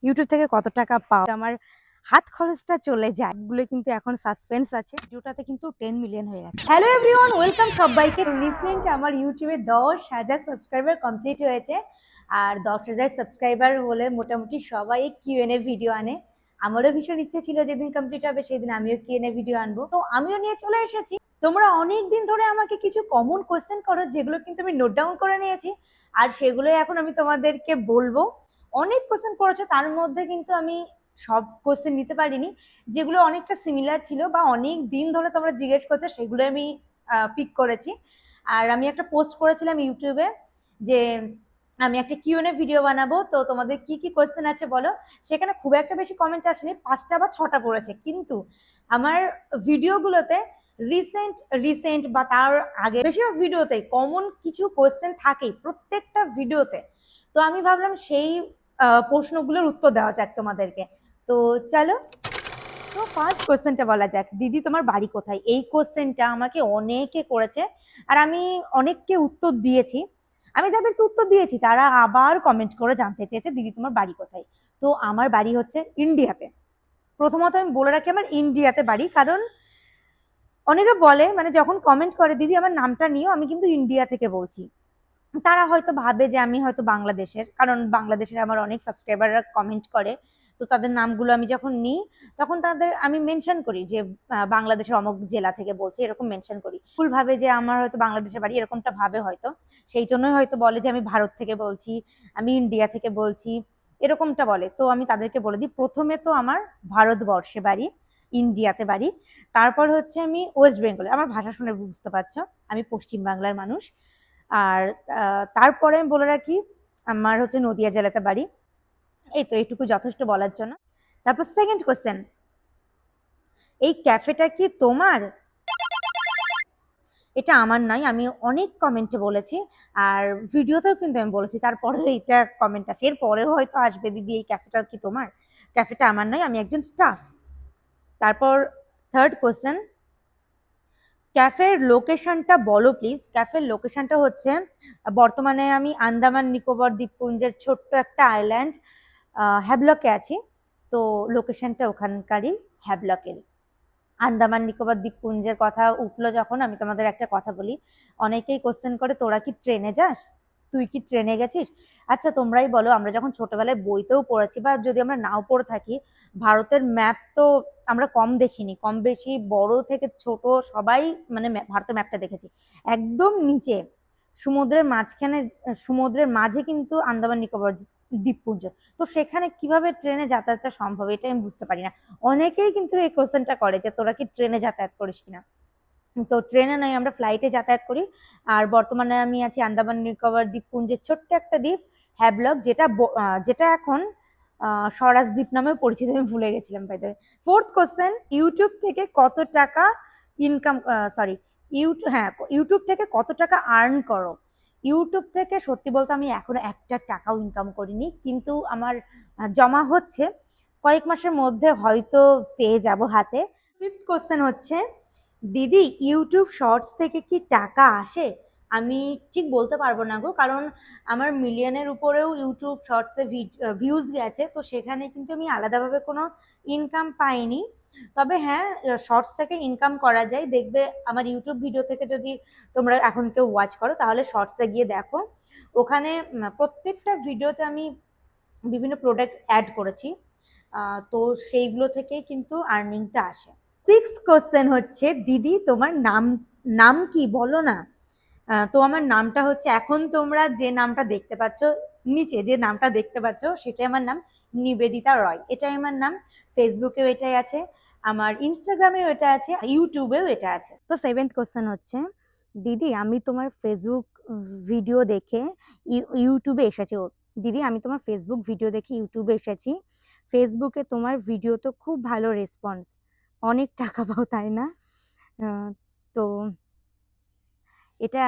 YouTube থেকে কত টাকা পাও, আমার হাত খরচটা চলে যায়, এগুলো কিন্তু এখন সাসপেন্স আছে। ভিডিওটাতে কিন্তু 10 মিলিয়ন হয়ে গেছে। হ্যালো এভরিওয়ান, ওয়েলকাম সবাইকে। রিসেন্ট আমার ইউটিউবে 10,000 সাবস্ক্রাইবার কমপ্লিট হয়েছে। আর 10,000 সাবস্ক্রাইবার হলে মোটামুটি সবাই কিউএনএ ভিডিও আনে। আমারও ভীষণ ইচ্ছে ছিল যেদিন কমপ্লিট হবে সেদিন আমিও কিউএনএ ভিডিও আনবো, তো আমিও নিয়ে চলে এসেছি। তোমরা অনেক দিন ধরে আমাকে কিছু কমন কোয়েশ্চেন করো, যেগুলো কিন্তু আমি নোট ডাউন করে নিয়েছি, আর সেগুলো এখন আমি তোমাদেরকে বলবো। অনেক কোয়েশ্চেন করেছো, তার মধ্যে কিন্তু আমি সব কোয়েশ্চেন নিতে পারিনি। যেগুলো অনেকটা সিমিলার ছিল বা অনেক দিন ধরে তোমরা জিজ্ঞেস করছো, সেগুলো আমি পিক করেছি। আর আমি একটা পোস্ট করেছিলাম ইউটিউবে যে আমি একটা কিউএনএ ভিডিও বানাবো, তো তোমাদের কি কি কোয়েশ্চেন আছে বলো। সেখানে খুব একটা বেশি কমেন্ট আসেনি, 5টা বা 6টা পড়েছে। কিন্তু আমার ভিডিওগুলোতে রিসেন্ট রিসেন্ট বা তার আগে বেশিরভাগ ভিডিওতে কমন কিছু কোয়েশ্চেন থাকেই প্রত্যেকটা ভিডিওতে। তো আমি ভাবলাম সেই প্রশ্নগুলোর উত্তর দেওয়া যাক তোমাদেরকে। তো চলো, তো ফার্স্ট কোশ্চেনটা বলা যাক। দিদি তোমার বাড়ি কোথায়? এই কোশ্চেনটা আমাকে অনেকে করেছে, আর আমি অনেককে উত্তর দিয়েছি। আমি যাদেরকে উত্তর দিয়েছি তারা আবার কমেন্ট করে জানতে চেয়েছে দিদি তোমার বাড়ি কোথায়। তো আমার বাড়ি হচ্ছে ইন্ডিয়াতে। প্রথমত আমি বলে রাখি আমার ইন্ডিয়াতে বাড়ি, কারণ অনেকে বলে মানে যখন কমেন্ট করে দিদি আমার নামটা নিও, আমি কিন্তু ইন্ডিয়া থেকে বলছি। তারা হয়তো ভাবে যে আমি হয়তো বাংলাদেশের, কারণ বাংলাদেশের আমার অনেক সাবস্ক্রাইবাররা কমেন্ট করে। তো তাদের নামগুলো আমি যখন নিই তখন তাদের আমি মেনশন করি যে বাংলাদেশের অমুক জেলা থেকে বলছি, এরকম মেনশন করি। ভুল ভাবে যে আমার হয়তো বাংলাদেশের বাড়ি, এরকমটা ভাবে হয়তো, সেই জন্যই হয়তো বলে যে আমি ভারত থেকে বলছি, আমি ইন্ডিয়া থেকে বলছি, এরকমটা বলে। তো আমি তাদেরকে বলে দিই প্রথমে তো আমার ভারতবর্ষে বাড়ি, ইন্ডিয়াতে বাড়ি। তারপর হচ্ছে আমি ওয়েস্ট বেঙ্গলে, আমার ভাষা শুনে বুঝতে পারছো আমি পশ্চিম বাংলার মানুষ। আর তারপরে আমি বলে রাখি আমার হচ্ছে নদিয়া জেলাতে বাড়ি। এই তো এইটুকু যথেষ্ট বলার জন্য। তারপর সেকেন্ড কোশ্চেন, এই ক্যাফেটা কি তোমার? এটা আমার নয়, আমি অনেক কমেন্টে বলেছি, আর ভিডিওতেও কিন্তু আমি বলেছি। তারপরে এইটা কমেন্ট আসে, এরপরেও হয়তো আসবে দিদি এই ক্যাফেটা কি তোমার? ক্যাফেটা আমার নয়, আমি একজন স্টাফ। তারপর থার্ড কোশ্চেন, ক্যাফের লোকেশনটা বলো প্লিজ। ক্যাফের লোকেশনটা হচ্ছে বর্তমানে আমি আন্দামান নিকোবর দ্বীপপুঞ্জের ছোট্ট একটা আইল্যান্ড হ্যাভলকে আছি। তো লোকেশনটা ওখানকারই, হ্যাভলকের। আন্দামান নিকোবর দ্বীপপুঞ্জের কথা উঠলো যখন, আমি তোমাদের একটা কথা বলি। অনেকেই কোশ্চেন করে তোরা কি ট্রেনে যাস, তুই কি ট্রেনে গেছিস? আচ্ছা তোমরাই বলো, আমরা যখন ছোটবেলায় বইতেও পড়েছি বা যদি আমরা নাও পড়ে থাকি, ভারতের ম্যাপ তো আমরা কম দেখিনি, কম বেশি বড় থেকে ছোট সবাই মানে ভারতের ম্যাপটা দেখেছি। একদম নিচে সমুদ্রের মাঝখানে, সমুদ্রের মাঝে কিন্তু আন্দামান নিকোবর দ্বীপপুঞ্জ। তো সেখানে কিভাবে ট্রেনে যাতায়াতটা সম্ভব, এটা আমি বুঝতে পারি না। অনেকেই কিন্তু এই কোশ্চেনটা করে যে তোরা কি ট্রেনে যাতায়াত করিস কিনা। তো ট্রেনে নয়, আমরা ফ্লাইটে যাতায়াত করি। আর বর্তমানে আমি আছি আন্দামান নিকোবর দ্বীপপুঞ্জের ছোট্ট একটা দ্বীপ হ্যাভলক, যেটা এখন স্বরাজ দ্বীপ নামেও পরিচিত, আমি ভুলে গেছিলাম by the way. Fourth question, YouTube থেকে কত টাকা ইনকাম, সরি ইউটিউব, হ্যাঁ ইউটিউব থেকে কত টাকা আর্ন করো? ইউটিউব থেকে সত্যি বলতে আমি এখনো একটা টাকাও ইনকাম করিনি, কিন্তু আমার জমা হচ্ছে, কয়েক মাসের মধ্যে হয়তো পেয়ে যাব হাতে। ফিফথ কোশ্চেন হচ্ছে, দিদি ইউটিউব শর্টস থেকে কি টাকা আসে? আমি ঠিক বলতে পারবো না গো, কারণ আমার মিলিয়নের উপরেও ইউটিউব শর্টসে ভিউজ গেছে, তো সেখানে কিন্তু আমি আলাদাভাবে কোনো ইনকাম পাইনি। তবে হ্যাঁ, শর্টস থেকে ইনকাম করা যায়। দেখবে আমার ইউটিউব ভিডিও থেকে যদি তোমরা এখন কেউ ওয়াচ করো তাহলে শর্টসে গিয়ে দেখো, ওখানে প্রত্যেকটা ভিডিওতে আমি বিভিন্ন প্রোডাক্ট অ্যাড করেছি। তো সেইগুলো থেকেই কিন্তু আর্নিংটা আসে। সিক্সথ কোশ্চেন হচ্ছে, দিদি তোমার নাম নাম কি বলো না। তো আমার নামটা হচ্ছে, এখন তোমরা যে নামটা দেখতে পাচ্ছ, নিচে যে নামটা দেখতে পাচ্ছ সেটাই আমার নাম, নিবেদিতা রয়। এটাই আমার নাম। ফেসবুকেও এটাই আছে, আমার ইনস্টাগ্রামেও এটা আছে, ইউটিউবেও এটা আছে। তো সেভেন্থ কোশ্চেন হচ্ছে, দিদি আমি তোমার ফেসবুক ভিডিও দেখে ইউটিউবে এসেছি। দিদি আমি তোমার ফেসবুক ভিডিও দেখে ইউটিউবে এসেছি। ফেসবুকে তোমার ভিডিও তো খুব ভালো রেসপন্স, অনেক টাকা পাও তাই না? তো এটা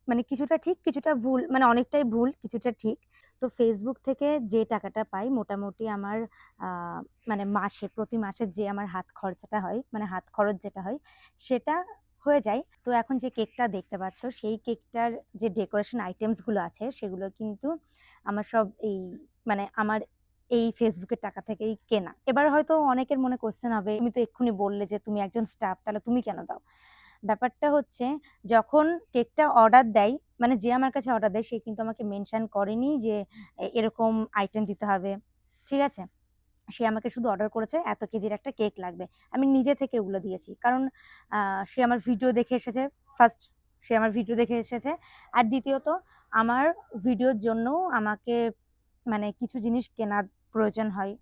মানে কিছুটা ঠিক কিছুটা ভুল, মানে অনেকটাই ভুল কিছুটা ঠিক। তো ফেসবুক থেকে যে টাকাটা পাই মোটামুটি আমার মানে মাসে, প্রতি মাসে যে আমার হাত খরচাটা হয়, মানে হাত খরচ যেটা হয় সেটা হয়ে যায়। তো এখন যে কেকটা দেখতে পাচ্ছ, সেই কেকটার যে ডেকোরেশন আইটেমসগুলো আছে সেগুলো কিন্তু আমার সব এই মানে আমার এই ফেসবুকের টাকা থেকেই কেনা। এবার হয়তো অনেকের মনে কোয়েশ্চেন হবে, তুমি তো এক্ষুনি বললে যে তুমি একজন স্টাফ, তাহলে তুমি কেন দাও? ব্যাপারটা হচ্ছে, যখন কেকটা অর্ডার দেয়, মানে যে আমার কাছে অর্ডার দেয় সে কিন্তু আমাকে মেনশন করেনি যে এরকম আইটেম দিতে হবে, ঠিক আছে? সে আমাকে শুধু অর্ডার করেছে এত কেজির একটা কেক লাগবে। আমি নিজে থেকে ওগুলো দিয়েছি, কারণ সে আমার ভিডিও দেখে এসেছে। ফার্স্ট, সে আমার ভিডিও দেখে এসেছে, আর দ্বিতীয়ত আমার ভিডিওর জন্য আমাকে মানে কিছু জিনিস কেনার প্রয়োজন হয়,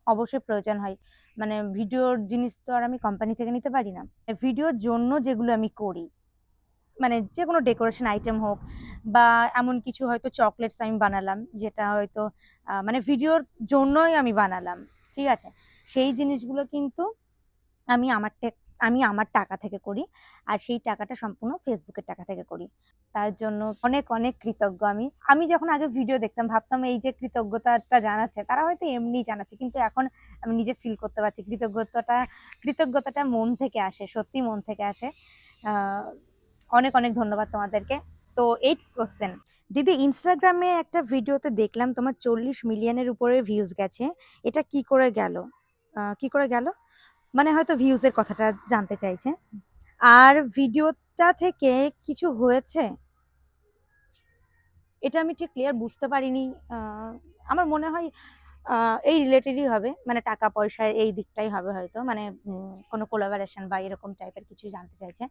অবশ্যই প্রয়োজন হয়। মানে ভিডিওর জিনিস তো আর আমি কোম্পানি থেকে নিতে পারি না। ভিডিওর জন্য যেগুলো আমি করি, মানে যে কোনো ডেকোরেশন আইটেম হোক, বা এমন কিছু হয়তো চকলেটস আমি বানালাম যেটা হয়তো মানে ভিডিওর জন্যই আমি বানালাম, ঠিক আছে? সেই জিনিসগুলো কিন্তু আমি আমি আমার টাকা থেকে করি, আর সেই টাকাটা সম্পূর্ণ ফেসবুকের টাকা থেকে করি। তার জন্য অনেক অনেক কৃতজ্ঞ আমি। আমি যখন আগে ভিডিও দেখতাম ভাবতাম এই যে কৃতজ্ঞতাটা জানাচ্ছে তারা হয়তো এমনি জানাচ্ছে, কিন্তু এখন আমি নিজে ফিল করতে পারছি কৃতজ্ঞতাটা মন থেকে আসে, সত্যি মন থেকে আসে। অনেক অনেক ধন্যবাদ তোমাদেরকে। তো 8th কোশ্চেন, দিদি ইনস্টাগ্রামে একটা ভিডিওতে দেখলাম তোমার 40 মিলিয়নের উপরে ভিউজ গেছে, এটা কি করে গেল? কি করে গেল মানে হয়তো ভিউজের কথাটা জানতে চাইছে। আর ভিডিওটা থেকে কিছু হয়েছে, এটা আমি ঠিক ক্লিয়ার বুঝতে পারিনি। আমার মনে হয় এই রিলেটেডই হবে, মানে টাকা পয়সার এই দিকটাই হবে হয়তো, মানে কোনো কোলাবোরেশন বা এরকম টাইপের কিছু জানতে চাইছে।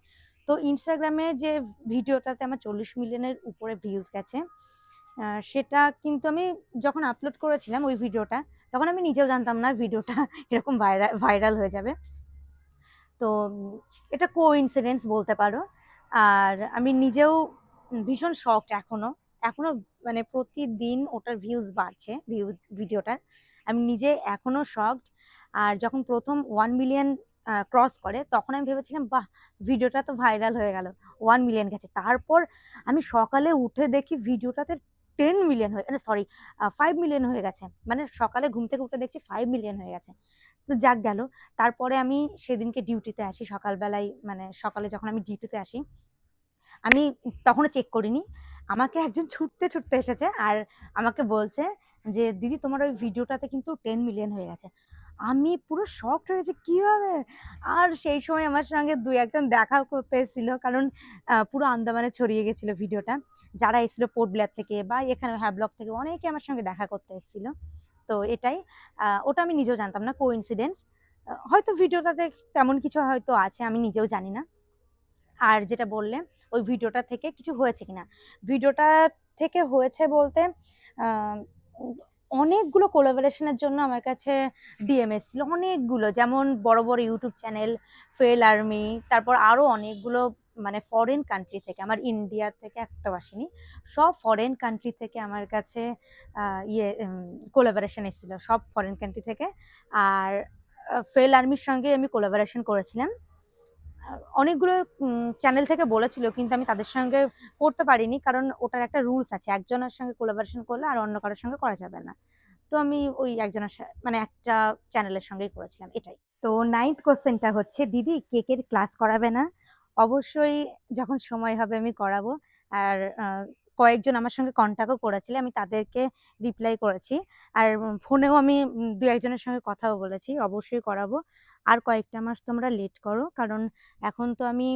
তো ইনস্টাগ্রামে যে ভিডিওটাতে আমার 40 মিলিয়নের উপরে ভিউজ গেছে, সেটা কিন্তু আমি যখন আপলোড করেছিলাম ওই ভিডিওটা, তখন আমি নিজেও জানতাম না ভিডিওটা এরকম ভাইরাল হয়ে যাবে। তো এটা কোইন্সিডেন্স বলতে পারো। আর আমি নিজেও ভীষণ শকড এখনো মানে প্রতিদিন ওটার ভিউজ বাড়ছে, ভিডিওটার। আমি নিজে এখনো শকড। আর যখন প্রথম 1 মিলিয়ন ক্রস করে তখন আমি ভেবেছিলাম বাহ, ভিডিওটা তো ভাইরাল হয়ে গেল, 1 মিলিয়ন গেছে। তারপর আমি সকালে উঠে দেখি ভিডিওটাতে 10 মিলিয়ন হয়ে, সরি 5 মিলিয়ন হয়ে গেছে। মানে সকালে ঘুম থেকে উঠে দেখছি 5 মিলিয়ন হয়ে গেছে। তো যাক গেল। তারপরে আমি সেদিনকে ডিউটিতে আসি সকালবেলায়, মানে সকালে যখন আমি ডিউটিতে আসি আমি তখনও চেক করিনি। আমাকে একজন ছুটতে ছুটতে এসেছে আর আমাকে বলছে যে দিদি তোমার ওই ভিডিওটাতে কিন্তু 10 মিলিয়ন হয়ে গেছে। আমি পুরো শকড হয়েছি কিভাবে। আর সেই সময় আমার সঙ্গে দুই একজন দেখা করতে এসেছিল, কারণ পুরো আন্দামানে ছড়িয়ে গেছিল ভিডিওটা। যারা এসেছিল পোর্ট ব্লেয়ার থেকে বা এখানে হ্যাভলক থেকে অনেকে আমার সঙ্গে দেখা করতে এসেছিল। তো এটাই, ওটা আমি নিজেও জানতাম না, কোইন্সিডেন্স। হয়তো ভিডিওটাতে তেমন কিছু হয়তো আছে, আমি নিজেও জানি না। আর যেটা বললে ওই ভিডিওটা থেকে কিছু হয়েছে কিনা, ভিডিওটা থেকে হয়েছে বলতে অনেকগুলো কোলাবোরেশনের জন্য আমার কাছে ডিএম এসেছিল, অনেকগুলো, যেমন বড় বড় ইউটিউব চ্যানেল, ফেল আর্মি, তারপর আরো অনেকগুলো, মানে ফরেন কান্ট্রি থেকে, আমার ইন্ডিয়া থেকে একটা আসেনি, সব ফরেন কান্ট্রি থেকে আমার কাছে কোলাবোরেশন এসেছিল, সব ফরেন কান্ট্রি থেকে। আর ফেল আর্মির সঙ্গে আমি কোলাবোরেশন করেছিলাম। অনেকগুলো চ্যানেল থেকে বলেছিল, কিন্তু আমি তাদের সঙ্গে করতে পারিনি, কারণ ওটার একটা রুলস আছে, একজনের সঙ্গে কোলাবোরেশন করলে আর অন্য কারোর সঙ্গে করা যাবে না। তো আমি ওই একজনের মানে একটা চ্যানেলের সঙ্গেই করেছিলাম, এটাই। তো 9th কোশ্চেনটা হচ্ছে, দিদি কেকের ক্লাস করাবে না? অবশ্যই, যখন সময় হবে আমি করাবো। আর কয়েকজন আমার সঙ্গে কন্ট্যাক্টও করেছিল, আমি তাদেরকে রিপ্লাই করেছি। আর ফোনেও আমি দু একজনের সঙ্গে কথাও বলেছি, অবশ্যই করাবো। আর কয়েকটা মাস তোমরা লেট করো, কারণ এখন তো আমি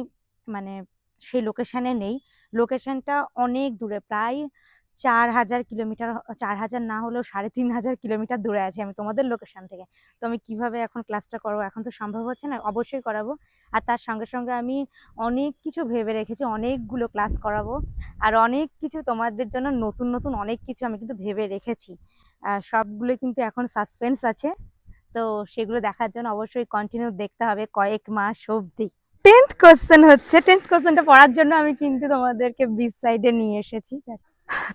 মানে সেই লোকেশনে নেই। লোকেশনটা অনেক দূরে, প্রায় 4000 কিলোমিটার, 4000 না হলেও 3500 কিলোমিটার দূরে আছে আমি তোমাদের লোকেশন থেকে। তো আমি কিভাবে এখন ক্লাসটা করবো, এখন তো সম্ভব হচ্ছে না। অবশ্যই করাবো। আর তার সঙ্গে সঙ্গে আমি অনেক কিছু ভেবে রেখেছি, অনেকগুলো ক্লাস করাবো। আর অনেক কিছু তোমাদের জন্য নতুন নতুন অনেক কিছু আমি কিন্তু ভেবে রেখেছি, সবগুলো কিন্তু এখন সাসপেন্স আছে। তো সেগুলো দেখার জন্য অবশ্যই কন্টিনিউ দেখতে হবে কয়েক মাস অবধি। 10th কোশ্চেনটা পড়ার জন্য আমি কিন্তু তোমাদেরকে বিচ সাইডে নিয়ে এসেছি।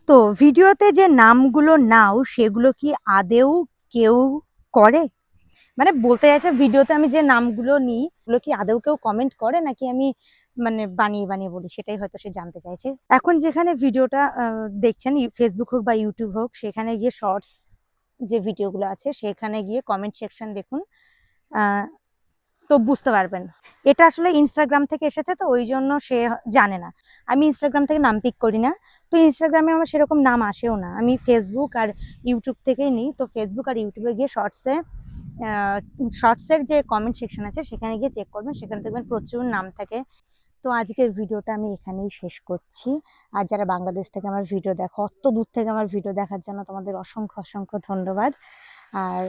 তো ভিডিওতে যে নামগুলো নাও সেগুলো কি আদেও কেউ করে? মানে বলতে চাইছে ভিডিওতে আমি যে নামগুলো নিই ওগুলো কি আদেও কেউ কমেন্ট করে, নাকি আমি মানে বানিয়ে বানিয়ে বলি, সেটাই হয়তো সে জানতে চাইছে। এখন যেখানে ভিডিওটা দেখছেন, ফেসবুক হোক বা ইউটিউব হোক, সেখানে গিয়ে শর্টস যে ভিডিওগুলো আছে সেখানে গিয়ে কমেন্ট সেকশন দেখুন। তো বুঝতে পারবেন। এটা আসলে ইনস্টাগ্রাম থেকে এসেছে, তো ওই জন্য সে জানে না। আমি ইনস্টাগ্রাম থেকে নাম পিক করি না, তো ইনস্টাগ্রামে আমার সেরকম নাম আসেও না। আমি ফেসবুক আর ইউটিউব থেকেই নিই। তো ফেসবুক আর ইউটিউবে গিয়ে শর্টসের যে কমেন্ট সেকশন আছে সেখানে গিয়ে চেক করবেন, সেখানে দেখবেন প্রচুর নাম থাকে। তো আজকের ভিডিওটা আমি এখানেই শেষ করছি। আর যারা বাংলাদেশ থেকে আমার ভিডিও দেখো, অত দূর থেকে আমার ভিডিও দেখার জন্য তোমাদের অসংখ্য অসংখ্য ধন্যবাদ। আর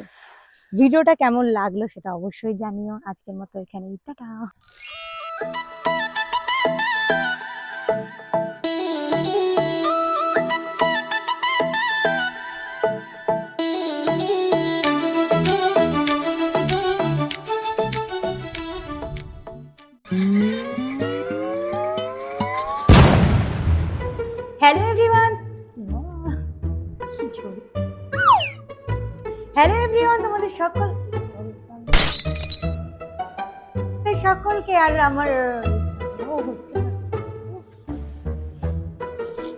ভিডিওটা কেমন লাগলো সেটা অবশ্যই জানিও। আজকের মতো এখানেই, tata. Hello everyone, hello everyone, তোমাদের সকলকে আর আমার হচ্ছে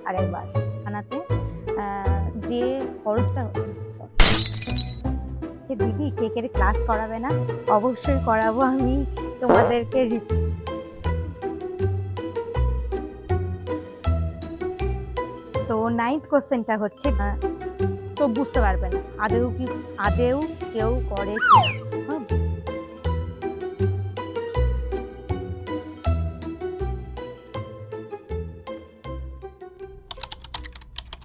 আরেকবার বানাতে যে খরচটা, দিদি কেকের ক্লাস করাবে না? অবশ্যই করাবো আমি তোমাদেরকে। তো 9th কোশ্চেনটা হচ্ছে, তো বুঝতে পারবেন আদেও কেউ করে কিনা।